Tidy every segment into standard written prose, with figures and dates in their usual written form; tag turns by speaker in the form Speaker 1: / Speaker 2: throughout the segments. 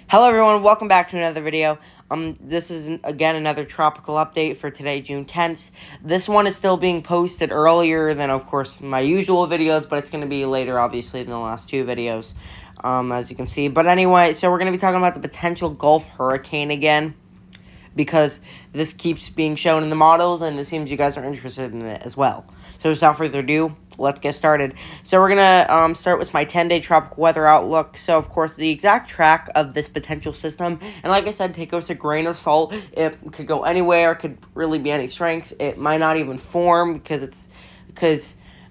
Speaker 1: Hello everyone, welcome back to another video. This is again another tropical update for today, June 10th. This one is still being posted earlier than, of course, my usual videos, but it's going to be later, obviously, than the last two videos, as you can see. But anyway, so we're going to be talking about the potential Gulf hurricane again, because this keeps being shown in the models, and it seems you guys are interested in it as well. So without further ado, let's get started. So we're going to start with my 10-day tropical weather outlook. So, of course, the exact track of this potential system, and like I said, take it with a grain of salt. It could go anywhere, it could really be any strengths. It might not even form because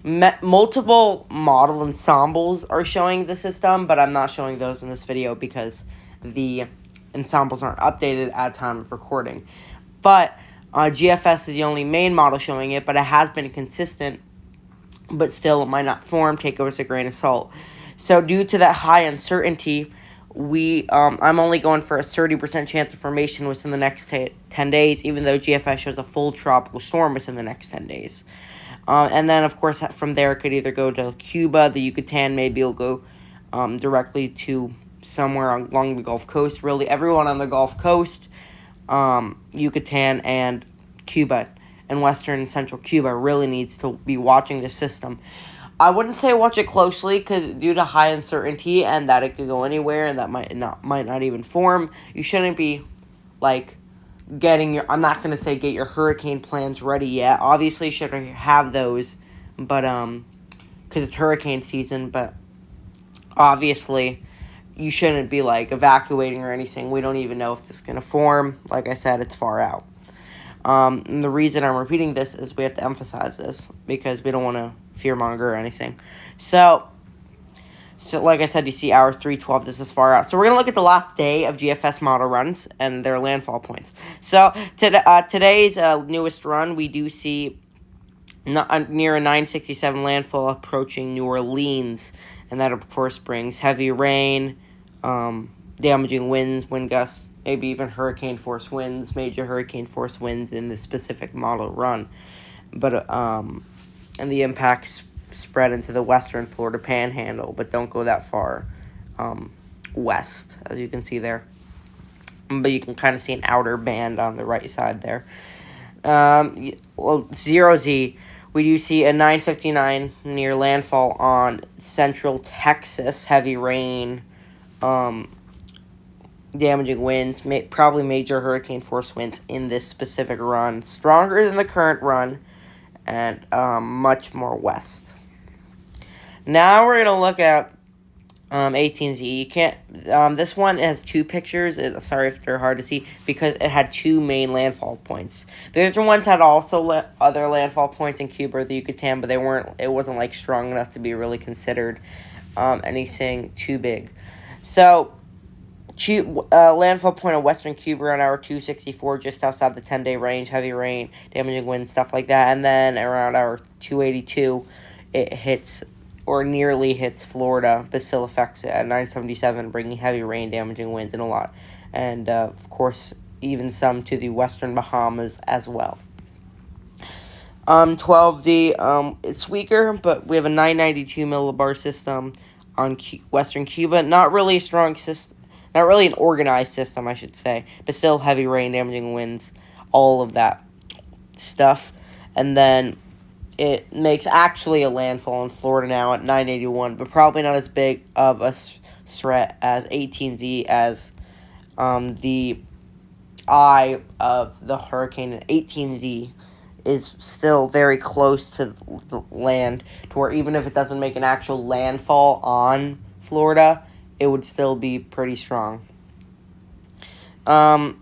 Speaker 1: multiple model ensembles are showing the system, but I'm not showing those in this video because the ensembles aren't updated at time of recording. But GFS is the only main model showing it, but it has been consistent, but still it might not form. Take it with a grain of salt. So due to that high uncertainty, I'm only going for a 30% chance of formation within the next 10 days, even though GFS shows a full tropical storm within the next 10 days. And then, of course, from there it could either go to Cuba, the Yucatan, maybe it'll go directly to somewhere along the Gulf Coast. Really, everyone on the Gulf Coast, Yucatan, and Cuba, and western and central Cuba really needs to be watching the system. I wouldn't say watch it closely, because due to high uncertainty and that it could go anywhere and that might not even form, you shouldn't be like I'm not going to say get your hurricane plans ready yet. Obviously you should have those, but because it's hurricane season, but obviously you shouldn't be like evacuating or anything. We don't even know if this is going to form. Like I said, it's far out. And the reason I'm repeating this is we have to emphasize this because we don't want to fearmonger or anything. So like I said, you see hour 3:12, this is far out. So we're going to look at the last day of GFS model runs and their landfall points. So today's newest run, we do see near a 967 landfall approaching New Orleans. And that, of course, brings heavy rain, damaging winds, wind gusts, maybe even hurricane force winds, major hurricane force winds in this specific model run. But and the impacts spread into the western Florida panhandle, but don't go that far west, as you can see there. But you can kind of see an outer band on the right side there. 0Z, we do see a 959 near landfall on central Texas, heavy rain, damaging winds, probably major hurricane force winds in this specific run. Stronger than the current run, and much more west. Now we're going to look at 18Z. You can't. This one has two pictures. Sorry if they're hard to see because it had two main landfall points. The other ones had also other landfall points in Cuba or the Yucatan, but they weren't. It wasn't like strong enough to be really considered anything too big. So, landfall point of western Cuba around hour 264, just outside the 10-day range. Heavy rain, damaging winds, stuff like that. And then around hour 282, it hits or nearly hits Florida, but still affects it at 977, bringing heavy rain, damaging winds, and a lot. And, of course, even some to the western Bahamas as well. 12Z, it's weaker, but we have a 992 millibar system on western Cuba. Not really a strong system, not really an organized system, I should say, but still heavy rain, damaging winds, all of that stuff. And then it makes actually a landfall in Florida now at 981, but probably not as big of a threat as 18Z, as the eye of the hurricane in 18Z is still very close to the land, to where even if it doesn't make an actual landfall on Florida, it would still be pretty strong. And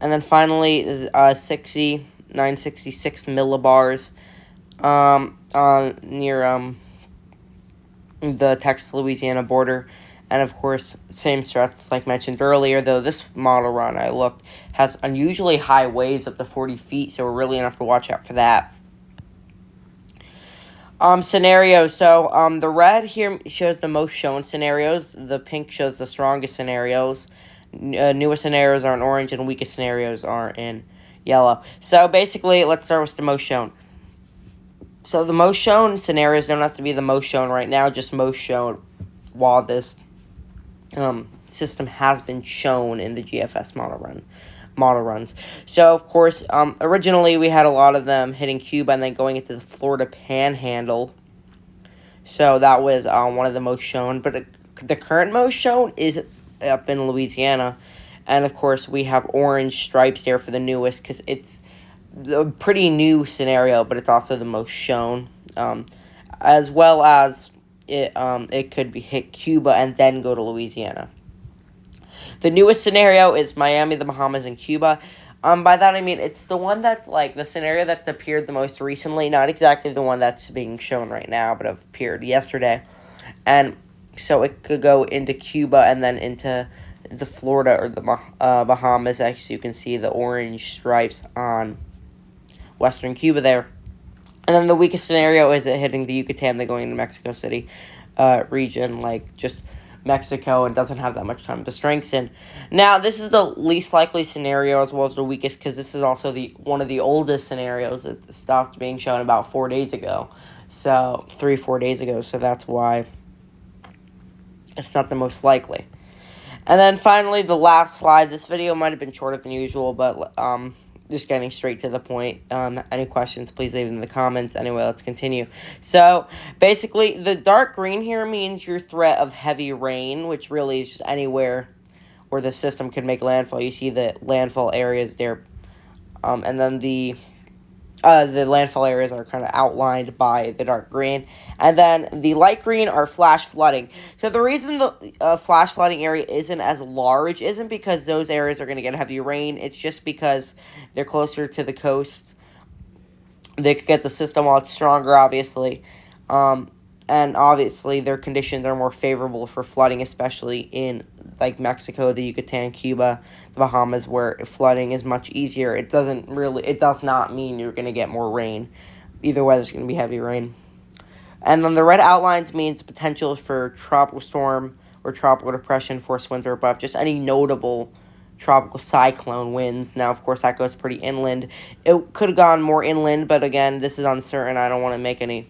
Speaker 1: then finally, 6Z, 966 millibars, near the Texas-Louisiana border. And of course, same threats like mentioned earlier, though this model run I looked has unusually high waves up to 40 feet, so we're really going to have to watch out for that. Scenarios. So, the red here shows the most shown scenarios. The pink shows the strongest scenarios. Newest scenarios are in orange, and weakest scenarios are in yellow. So, basically, let's start with the most shown. So, the most shown scenarios don't have to be the most shown right now, just most shown while this system has been shown in the GFS model runs. So, of course, originally we had a lot of them hitting Cuba and then going into the Florida Panhandle. So that was one of the most shown. But the current most shown is up in Louisiana. And, of course, we have orange stripes there for the newest because it's a pretty new scenario, but it's also the most shown. As well as it could be hit Cuba and then go to Louisiana. The newest scenario is Miami, the Bahamas, and Cuba. By that I mean it's the one that's like the scenario that's appeared the most recently, not exactly the one that's being shown right now, but appeared yesterday. And so it could go into Cuba and then into the Florida or the Bahamas. As you can see the orange stripes on western Cuba there. And then the weakest scenario is it hitting the Yucatan, then going to Mexico City region, like just Mexico, and doesn't have that much time to strengthen. Now, this is the least likely scenario as well as the weakest because this is also one of the oldest scenarios. It stopped being shown about 4 days ago. So, 3-4 days ago. So that's why it's not the most likely. And then finally, the last slide. This video might have been shorter than usual, but just getting straight to the point. Any questions, please leave them in the comments. Anyway, let's continue. So, basically, the dark green here means your threat of heavy rain, which really is just anywhere where the system can make landfall. You see the landfall areas there. And then the landfall areas are kind of outlined by the dark green. And then the light green are flash flooding. So the reason the flash flooding area isn't as large isn't because those areas are going to get heavy rain. It's just because they're closer to the coast. They could get the system while it's stronger, obviously. And obviously their conditions are more favorable for flooding, especially in like Mexico, the Yucatan, Cuba, the Bahamas, where flooding is much easier. It does not mean you're going to get more rain. Either way, there's going to be heavy rain. And then the red outlines means potential for tropical storm or tropical depression, force winds or above, just any notable tropical cyclone winds. Now, of course, that goes pretty inland. It could have gone more inland, but again, this is uncertain. I don't want to make any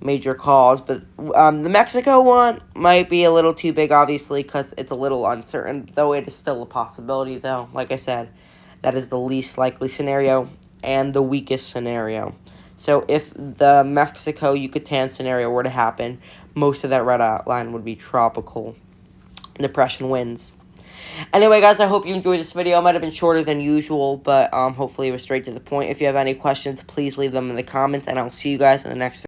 Speaker 1: major calls, but the Mexico one might be a little too big, obviously, because it's a little uncertain, though it is still a possibility, though. Like I said, that is the least likely scenario and the weakest scenario. So if the Mexico-Yucatan scenario were to happen, most of that red outline would be tropical depression winds. Anyway, guys, I hope you enjoyed this video. It might have been shorter than usual, but hopefully it was straight to the point. If you have any questions, please leave them in the comments, and I'll see you guys in the next video.